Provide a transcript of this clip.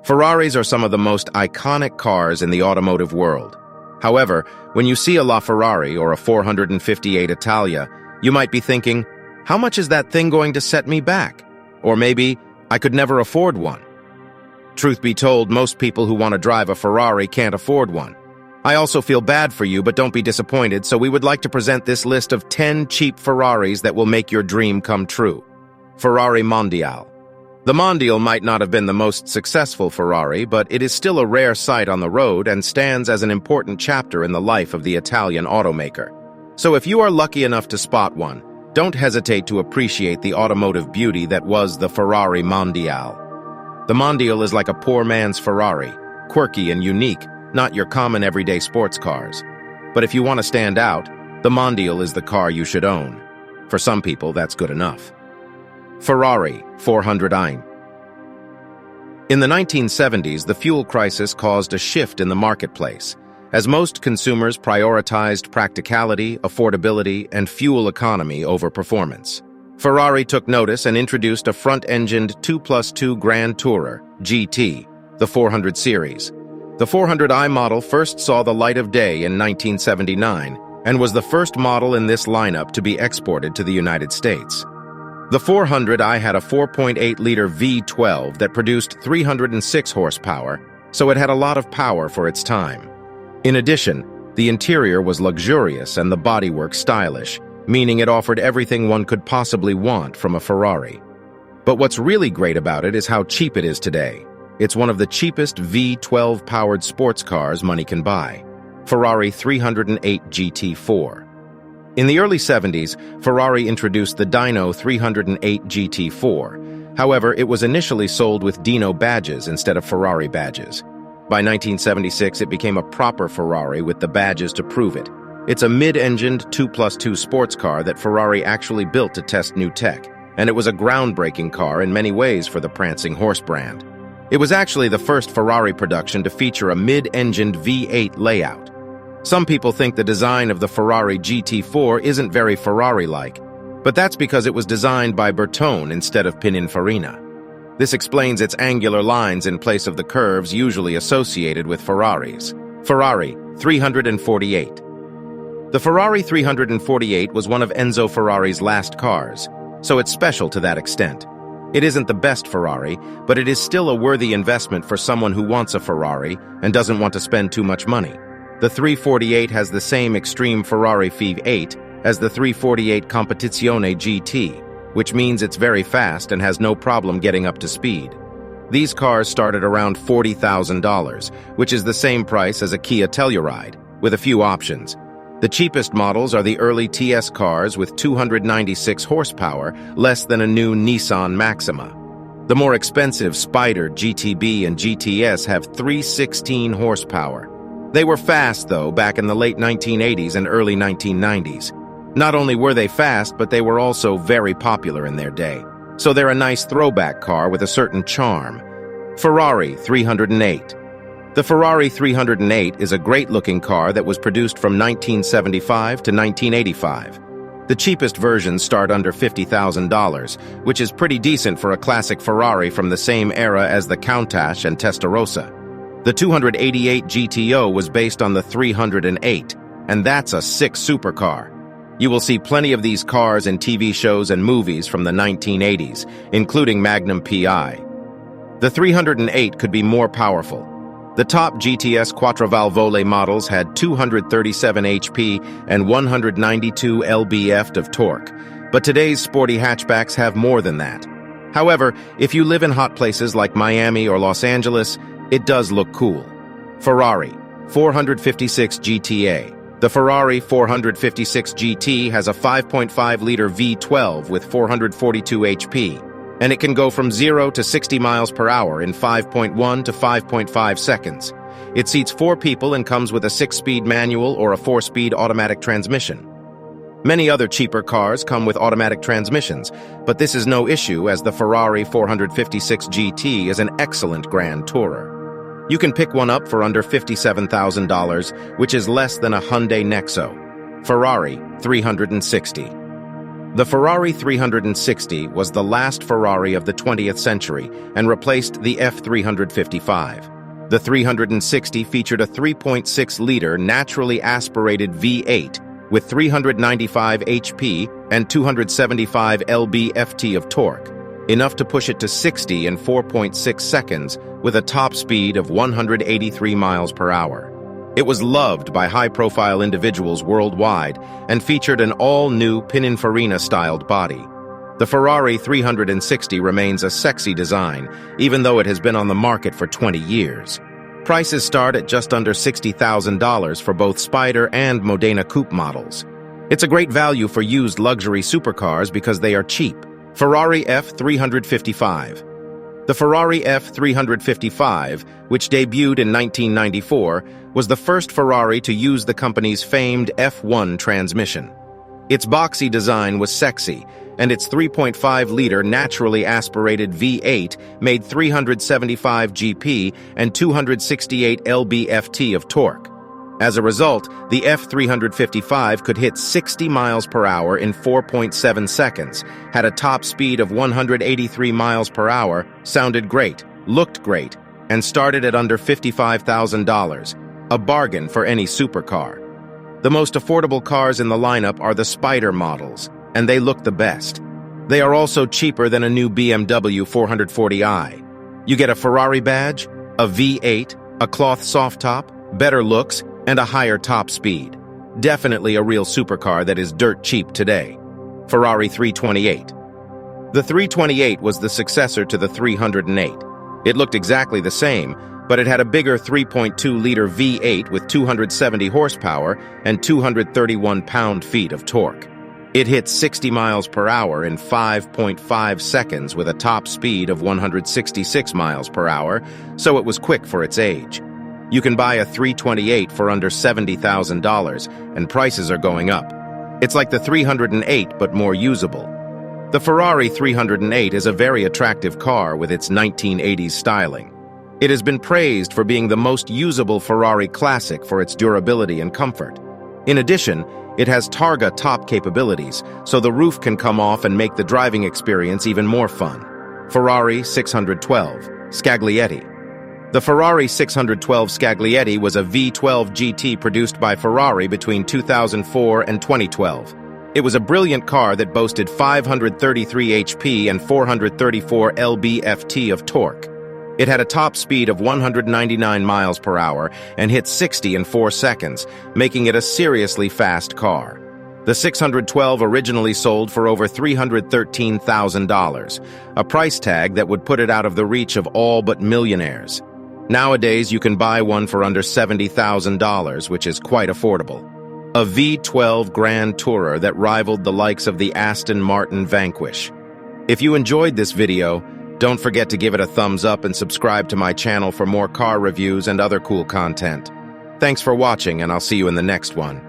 Ferraris are some of the most iconic cars in the automotive world. However, when you see a LaFerrari or a 458 Italia, you might be thinking, how much is that thing going to set me back? Or maybe, I could never afford one. Truth be told, most people who want to drive a Ferrari can't afford one. I also feel bad for you, but don't be disappointed, so we would like to present this list of 10 cheap Ferraris that will make your dream come true. Ferrari Mondial. The Mondial might not have been the most successful Ferrari, but it is still a rare sight on the road and stands as an important chapter in the life of the Italian automaker. So if you are lucky enough to spot one, don't hesitate to appreciate the automotive beauty that was the Ferrari Mondial. The Mondial is like a poor man's Ferrari, quirky and unique, not your common everyday sports cars. But if you want to stand out, the Mondial is the car you should own. For some people, that's good enough. Ferrari 400i. In the 1970s, the fuel crisis caused a shift in the marketplace, as most consumers prioritized practicality, affordability, and fuel economy over performance. Ferrari took notice and introduced a front-engined 2+2 Grand Tourer, GT, the 400 series. The 400i model first saw the light of day in 1979 and was the first model in this lineup to be exported to the United States. The 400i had a 4.8-liter V12 that produced 306 horsepower, so it had a lot of power for its time. In addition, the interior was luxurious and the bodywork stylish, meaning it offered everything one could possibly want from a Ferrari. But what's really great about it is how cheap it is today. It's one of the cheapest V12-powered sports cars money can buy. Ferrari 308 GT4. In the early 70s, Ferrari introduced the Dyno 308 GT4. However, it was initially sold with Dino badges instead of Ferrari badges. By 1976, it became a proper Ferrari with the badges to prove it. It's a mid-engined 2+2 sports car that Ferrari actually built to test new tech, and it was a groundbreaking car in many ways for the prancing horse brand. It was actually the first Ferrari production to feature a mid-engined V8 layout. Some people think the design of the Ferrari GT4 isn't very Ferrari-like, but that's because it was designed by Bertone instead of Pininfarina. This explains its angular lines in place of the curves usually associated with Ferraris. Ferrari 348. The Ferrari 348 was one of Enzo Ferrari's last cars, so it's special to that extent. It isn't the best Ferrari, but it is still a worthy investment for someone who wants a Ferrari and doesn't want to spend too much money. The 348 has the same extreme Ferrari V8 as the 348 Competizione GT, which means it's very fast and has no problem getting up to speed. These cars start at around $40,000, which is the same price as a Kia Telluride, with a few options. The cheapest models are the early TS cars with 296 horsepower, less than a new Nissan Maxima. The more expensive Spyder, GTB, and GTS have 316 horsepower. They were fast, though, back in the late 1980s and early 1990s. Not only were they fast, but they were also very popular in their day. So they're a nice throwback car with a certain charm. Ferrari 308. The Ferrari 308 is a great-looking car that was produced from 1975 to 1985. The cheapest versions start under $50,000, which is pretty decent for a classic Ferrari from the same era as the Countach and Testarossa. The 288 GTO was based on the 308, and that's a sick supercar. You will see plenty of these cars in TV shows and movies from the 1980s, including Magnum PI. The 308 could be more powerful. The top GTS Quattrovalvole models had 237 HP and 192 lb-ft of torque, but today's sporty hatchbacks have more than that. However, if you live in hot places like Miami or Los Angeles, it does look cool. Ferrari 456 GTA. The Ferrari 456 GT has a 5.5-liter V12 with 442 HP, and it can go from 0 to 60 miles per hour in 5.1 to 5.5 seconds. It seats 4 people and comes with a 6-speed manual or a 4-speed automatic transmission. Many other cheaper cars come with automatic transmissions, but this is no issue as the Ferrari 456 GT is an excellent Grand Tourer. You can pick one up for under $57,000, which is less than a Hyundai Nexo. Ferrari 360. The Ferrari 360 was the last Ferrari of the 20th century and replaced the F355. The 360 featured a 3.6-liter naturally aspirated V8 with 395 HP and 275 lb-ft of torque, enough to push it to 60 in 4.6 seconds with a top speed of 183 miles per hour. It was loved by high-profile individuals worldwide and featured an all-new Pininfarina-styled body. The Ferrari 360 remains a sexy design, even though it has been on the market for 20 years. Prices start at just under $60,000 for both Spider and Modena Coupe models. It's a great value for used luxury supercars because they are cheap. Ferrari F355. The Ferrari F355, which debuted in 1994, was the first Ferrari to use the company's famed F1 transmission. Its boxy design was sexy, and its 3.5-liter naturally aspirated V8 made 375 GP and 268 lb-ft of torque. As a result, the F355 could hit 60 miles per hour in 4.7 seconds, had a top speed of 183 miles per hour, sounded great, looked great, and started at under $55,000, a bargain for any supercar. The most affordable cars in the lineup are the Spider models, and they look the best. They are also cheaper than a new BMW 440i. You get a Ferrari badge, a V8, a cloth soft top, better looks, and a higher top speed. Definitely a real supercar that is dirt cheap today. Ferrari 328. The 328 was the successor to the 308. It looked exactly the same, but it had a bigger 3.2-liter V8 with 270 horsepower and 231 pound-feet of torque. It hit 60 miles per hour in 5.5 seconds with a top speed of 166 miles per hour, so it was quick for its age. You can buy a 328 for under $70,000, and prices are going up. It's like the 308, but more usable. The Ferrari 308 is a very attractive car with its 1980s styling. It has been praised for being the most usable Ferrari classic for its durability and comfort. In addition, it has Targa top capabilities, so the roof can come off and make the driving experience even more fun. Ferrari 612 Scaglietti. The Ferrari 612 Scaglietti was a V12 GT produced by Ferrari between 2004 and 2012. It was a brilliant car that boasted 533 HP and 434 lb-ft of torque. It had a top speed of 199 miles per hour and hit 60 in 4 seconds, making it a seriously fast car. The 612 originally sold for over $313,000, a price tag that would put it out of the reach of all but millionaires. Nowadays, you can buy one for under $70,000, which is quite affordable. A V12 Grand Tourer that rivaled the likes of the Aston Martin Vanquish. If you enjoyed this video, don't forget to give it a thumbs up and subscribe to my channel for more car reviews and other cool content. Thanks for watching, and I'll see you in the next one.